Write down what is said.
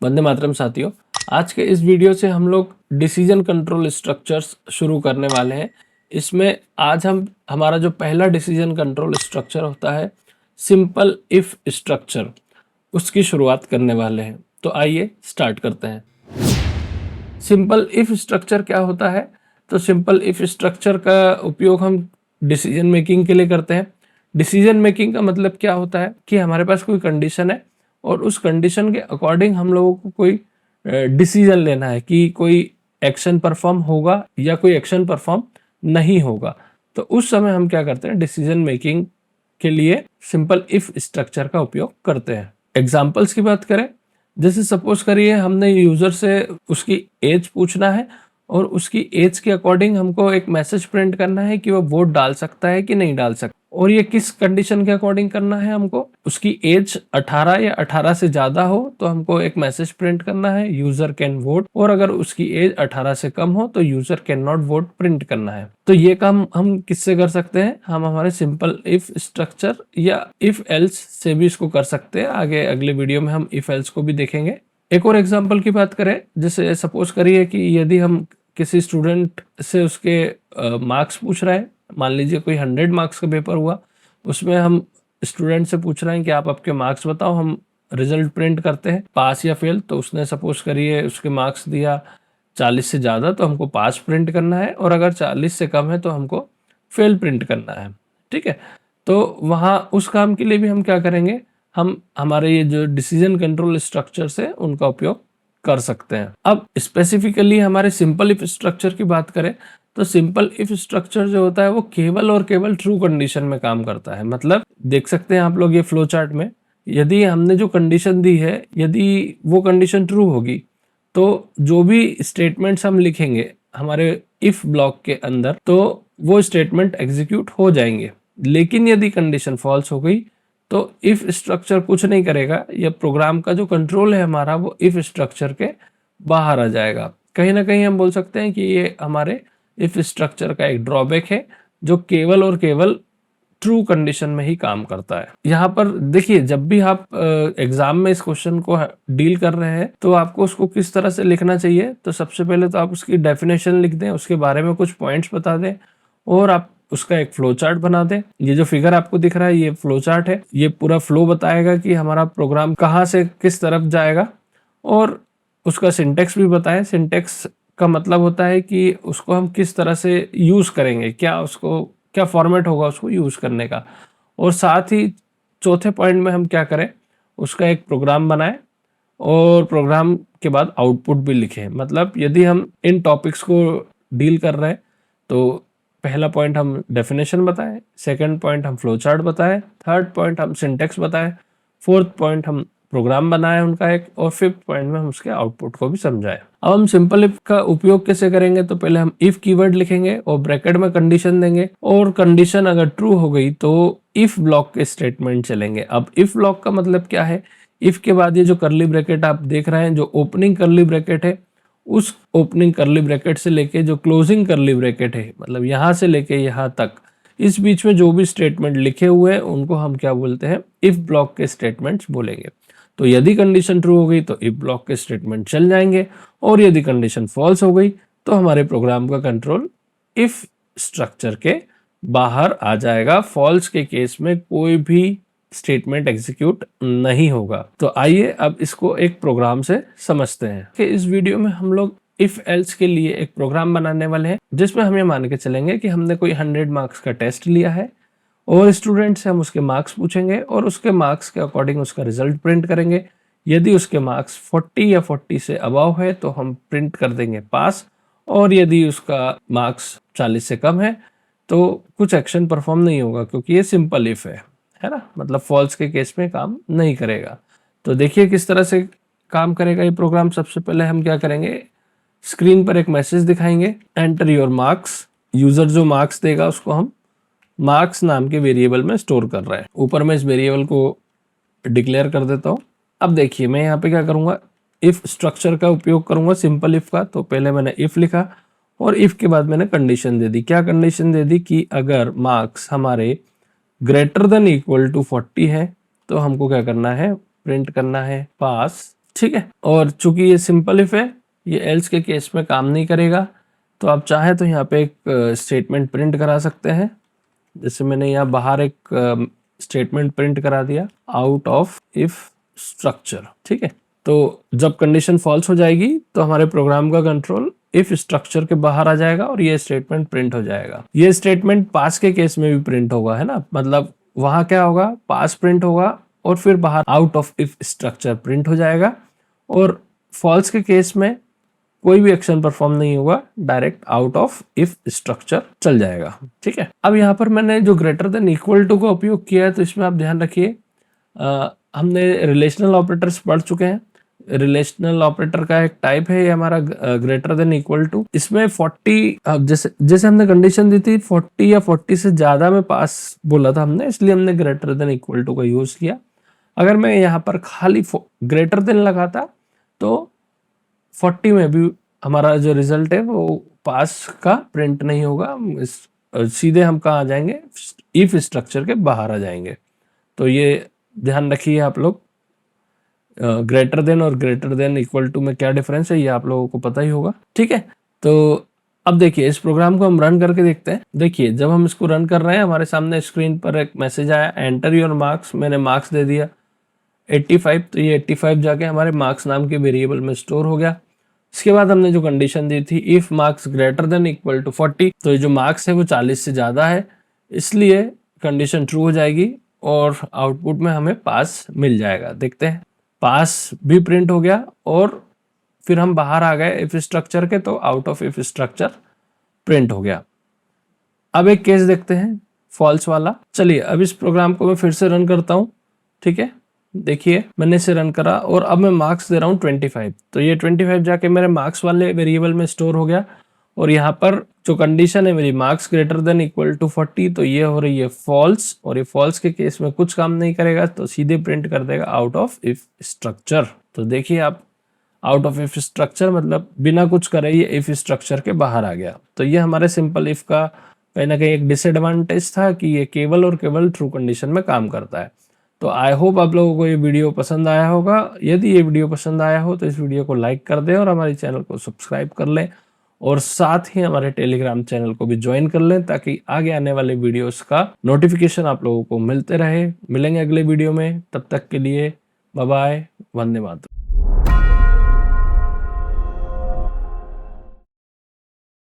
वंदे मातरम साथियों, आज के इस वीडियो से हम लोग डिसीजन कंट्रोल स्ट्रक्चर्स शुरू करने वाले हैं। इसमें आज हम हमारा जो पहला डिसीजन कंट्रोल स्ट्रक्चर होता है सिंपल इफ स्ट्रक्चर, उसकी शुरुआत करने वाले हैं। तो आइए स्टार्ट करते हैं। सिंपल इफ स्ट्रक्चर क्या होता है? तो सिंपल इफ स्ट्रक्चर का उपयोग हम डिसीजन मेकिंग के लिए करते हैं। डिसीजन मेकिंग का मतलब क्या होता है कि हमारे पास कोई कंडीशन है और उस कंडीशन के अकॉर्डिंग हम लोगों को कोई डिसीजन लेना है कि कोई एक्शन परफॉर्म होगा या कोई एक्शन परफॉर्म नहीं होगा। तो उस समय हम क्या करते हैं, डिसीजन मेकिंग के लिए सिंपल इफ स्ट्रक्चर का उपयोग करते हैं। एग्जाम्पल्स की बात करें, जैसे सपोज करिए हमने यूजर से उसकी एज पूछना है और उसकी एज के अकॉर्डिंग हमको एक मैसेज प्रिंट करना है कि वो वोट डाल सकता है कि नहीं डाल सकता। और ये किस कंडीशन के अकॉर्डिंग करना है हमको? उसकी एज 18 या 18 से ज्यादा हो तो हमको एक मैसेज प्रिंट करना है, यूजर कैन वोट। और अगर उसकी एज 18 से कम हो तो user can not vote print करना है। तो ये काम हम किससे कर सकते हैं? हम हमारे सिंपल इफ स्ट्रक्चर या इफ एल्स से भी इसको कर सकते हैं। आगे अगले वीडियो में हम इफ एल्स को भी देखेंगे। एक और एग्जाम्पल की बात करें, जैसे सपोज करिए कि यदि हम किसी स्टूडेंट से उसके मार्क्स पूछ रहे हैं, मान लीजिए कोई 100 मार्क्स का पेपर हुआ, उसमें हम स्टूडेंट से पूछ रहे हैं कि आप आपके मार्क्स बताओ, हम रिजल्ट प्रिंट करते हैं पास या फेल। तो उसने सपोज करिए उसके मार्क्स दिया 40 से ज़्यादा तो हमको पास प्रिंट करना है, और अगर 40 से कम है तो हमको फेल प्रिंट करना है। ठीक है, तो वहाँ उस काम के लिए भी हम क्या करेंगे, हम हमारे ये जो डिसीजन कंट्रोल स्ट्रक्चर्स है उनका उपयोग कर सकते हैं। अब स्पेसिफिकली हमारे सिंपल इफ स्ट्रक्चर की बात करें तो सिंपल इफ स्ट्रक्चर जो होता है वो केवल और केवल ट्रू कंडीशन में काम करता है। मतलब देख सकते हैं आप लोग ये फ्लो चार्ट में, यदि हमने जो कंडीशन दी है यदि वो कंडीशन ट्रू होगी तो जो भी स्टेटमेंट्स हम लिखेंगे हमारे इफ ब्लॉक के अंदर तो वो स्टेटमेंट एग्जीक्यूट हो जाएंगे। लेकिन यदि कंडीशन फॉल्स हो गई तो इफ स्ट्रक्चर कुछ नहीं करेगा, या प्रोग्राम का जो कंट्रोल है हमारा वो इफ स्ट्रक्चर के बाहर आ जाएगा। कहीं ना कहीं हम बोल सकते हैं कि ये हमारे इफ स्ट्रक्चर का एक ड्रॉबैक है जो केवल और केवल ट्रू कंडीशन में ही काम करता है। यहाँ पर देखिए, जब भी आप एग्जाम में इस क्वेश्चन को डील कर रहे हैं तो आपको उसको किस तरह से लिखना चाहिए, तो सबसे पहले तो आप उसकी डेफिनेशन लिख दें, उसके बारे में कुछ पॉइंट्स बता दें और आप उसका एक फ्लो चार्ट बना दें। ये जो फिगर आपको दिख रहा है ये फ्लो चार्ट है, ये पूरा फ्लो बताएगा कि हमारा प्रोग्राम कहाँ से किस तरफ जाएगा, और उसका सिंटेक्स भी बताएं। सिंटेक्स का मतलब होता है कि उसको हम किस तरह से यूज करेंगे, क्या फॉर्मेट होगा उसको यूज करने का। और साथ ही चौथे पॉइंट में हम क्या करें, उसका एक प्रोग्राम बनाएं और प्रोग्राम के बाद आउटपुट भी लिखें। मतलब यदि हम इन टॉपिक्स को डील कर रहे हैं तो पहला पॉइंट हम डेफिनेशन बताएं, सेकंड पॉइंट हम फ्लो चार्ट बताएं, थर्ड पॉइंट हम सिंटेक्स बताएं, फोर्थ पॉइंट हम प्रोग्राम बनाए उनका एक, और फिफ्थ पॉइंट में हम उसके आउटपुट को भी समझाएं। अब हम सिंपल इफ का उपयोग कैसे करेंगे, तो पहले हम इफ कीवर्ड लिखेंगे और ब्रैकेट में कंडीशन देंगे, और कंडीशन अगर ट्रू हो गई तो इफ ब्लॉक के स्टेटमेंट चलेंगे। अब इफ ब्लॉक का मतलब क्या है, इफ के बाद ये जो करली ब्रैकेट आप देख रहे हैं, जो ओपनिंग करली ब्रैकेट है, उस ओपनिंग करली ब्रैकेट से लेके जो क्लोजिंग करली ब्रैकेट है, मतलब यहां से लेके यहां तक, इस बीच में जो भी स्टेटमेंट लिखे हुए हैं उनको हम क्या बोलते हैं, इफ ब्लॉक के स्टेटमेंट्स बोलेंगे। तो यदि कंडीशन ट्रू हो गई तो इफ ब्लॉक के स्टेटमेंट चल जाएंगे, और यदि कंडीशन फॉल्स हो गई तो हमारे प्रोग्राम का कंट्रोल इफ स्ट्रक्चर के बाहर आ जाएगा। फॉल्स के केस में कोई भी स्टेटमेंट एग्जीक्यूट नहीं होगा। तो आइए अब इसको एक प्रोग्राम से समझते हैं कि इस वीडियो में हम लोग इफ एल्स के लिए एक प्रोग्राम बनाने वाले हैं जिसमें हम ये मान के चलेंगे कि हमने कोई 100 मार्क्स का टेस्ट लिया है और स्टूडेंट से हम उसके मार्क्स पूछेंगे और उसके मार्क्स के अकॉर्डिंग उसका रिजल्ट प्रिंट करेंगे। यदि उसके मार्क्स 40 या 40 से अबव है तो हम प्रिंट कर देंगे पास, और यदि उसका मार्क्स 40 से कम है तो कुछ एक्शन परफॉर्म नहीं होगा, क्योंकि ये सिंपल इफ है ना, मतलब फॉल्स के केस में काम नहीं करेगा। तो देखिए किस तरह से काम करेगा ये प्रोग्राम। सबसे पहले हम क्या करेंगे, स्क्रीन पर एक मैसेज दिखाएंगे, एंटर योर मार्क्स। यूजर जो मार्क्स देगा उसको हम मार्क्स नाम के वेरिएबल में स्टोर कर रहे हैं। ऊपर मैं इस वेरिएबल को डिक्लेयर कर देता हूँ। अब देखिए मैं यहाँ पे क्या करूँगा, इफ स्ट्रक्चर का उपयोग करूँगा सिंपल इफ का। तो पहले मैंने इफ लिखा और इफ के बाद मैंने कंडीशन दे दी। क्या कंडीशन दे दी कि अगर मार्क्स हमारे ग्रेटर देन इक्वल टू 40 है तो हमको क्या करना है, प्रिंट करना है पास। ठीक है। और चूंकि ये सिंपल इफ है, ये एल्स के केस में काम नहीं करेगा, तो आप चाहे तो यहाँ पे एक स्टेटमेंट प्रिंट करा सकते हैं। जैसे मैंने यहाँ बाहर एक स्टेटमेंट प्रिंट करा दिया, आउट ऑफ इफ स्ट्रक्चर। ठीक है, तो जब कंडीशन फॉल्स हो जाएगी तो हमारे प्रोग्राम का कंट्रोल इफ स्ट्रक्चर के बाहर आ जाएगा और ये स्टेटमेंट प्रिंट हो जाएगा। ये स्टेटमेंट पास के केस में भी प्रिंट होगा, है ना, मतलब वहां क्या होगा, पास प्रिंट होगा और फिर बाहर out of if structure print हो जाएगा, और फॉल्स के केस में कोई भी एक्शन परफॉर्म नहीं होगा, direct out of if structure चल जाएगा। ठीक है, अब यहाँ पर मैंने जो ग्रेटर देन इक्वल टू का उपयोग किया है, तो इसमें आप ध्यान रखिए, हमने रिलेशनल ऑपरेटर्स पढ़ चुके हैं। रिलेशनल ऑपरेटर का एक टाइप है ये हमारा ग्रेटर देन इक्वल टू। इसमें 40 जैसे हमने कंडीशन दी थी 40 या 40 से ज्यादा में पास बोला था हमने, इसलिए हमने ग्रेटर देन इक्वल टू का यूज किया। अगर मैं यहाँ पर खाली ग्रेटर देन लगाता तो 40 में भी हमारा जो रिजल्ट है वो पास का प्रिंट नहीं होगा, सीधे हम कहाँ आ जाएंगे, इफ स्ट्रक्चर के बाहर आ जाएंगे। तो ये ध्यान रखिए आप लोग, ग्रेटर देन और ग्रेटर देन इक्वल टू में क्या डिफरेंस है ये आप लोगों को पता ही होगा। ठीक है, तो अब देखिए इस प्रोग्राम को हम रन करके देखते हैं। देखिए जब हम इसको रन कर रहे हैं, हमारे सामने स्क्रीन पर एक मैसेज आया, एंटर योर मार्क्स। मैंने मार्क्स दे दिया 85, तो ये 85 जाके हमारे मार्क्स नाम के वेरिएबल में स्टोर हो गया। इसके बाद हमने जो कंडीशन दी थी, if marks greater than equal to 40, तो ये जो मार्क्स है वो 40 से ज्यादा है, इसलिए कंडीशन ट्रू हो जाएगी और आउटपुट में हमें पास मिल जाएगा। देखते हैं, पास भी प्रिंट हो गया और फिर हम बाहर आ गए इफ स्ट्रक्चर के, तो out of if structure print हो गया। अब एक केस देखते हैं फॉल्स वाला। चलिए अब इस प्रोग्राम को मैं फिर से रन करता हूं। ठीक है, देखिए मैंने इसे रन करा और अब मैं मार्क्स दे रहा हूं 25, तो ये 25 जाके मेरे मार्क्स वाले वेरिएबल में स्टोर हो गया। और यहाँ पर जो कंडीशन है मेरी marks greater than equal to 40, तो ये हो रही है फॉल्स, और ये फॉल्स के केस में कुछ काम नहीं करेगा, तो सीधे प्रिंट कर देगा आउट ऑफ इफ स्ट्रक्चर। तो देखिए आप, आउट ऑफ इफ स्ट्रक्चर मतलब बिना कुछ करे ये इफ स्ट्रक्चर के बाहर आ गया। तो ये हमारे सिंपल इफ का कहीं ना कहीं एक डिसएडवांटेज था कि ये केवल और केवल ट्रू कंडीशन में काम करता है। तो आई होप आप लोगों को ये वीडियो पसंद आया होगा। यदि ये वीडियो पसंद आया हो तो इस वीडियो को लाइक कर दें और हमारे चैनल को सब्सक्राइब कर लें, और साथ ही हमारे टेलीग्राम चैनल को भी ज्वाइन कर लें, ताकि आगे आने वाले वीडियोस का नोटिफिकेशन आप लोगों को मिलते रहे। मिलेंगे अगले वीडियो में, तब तक के लिए बाय बाय, वंदे मातरम।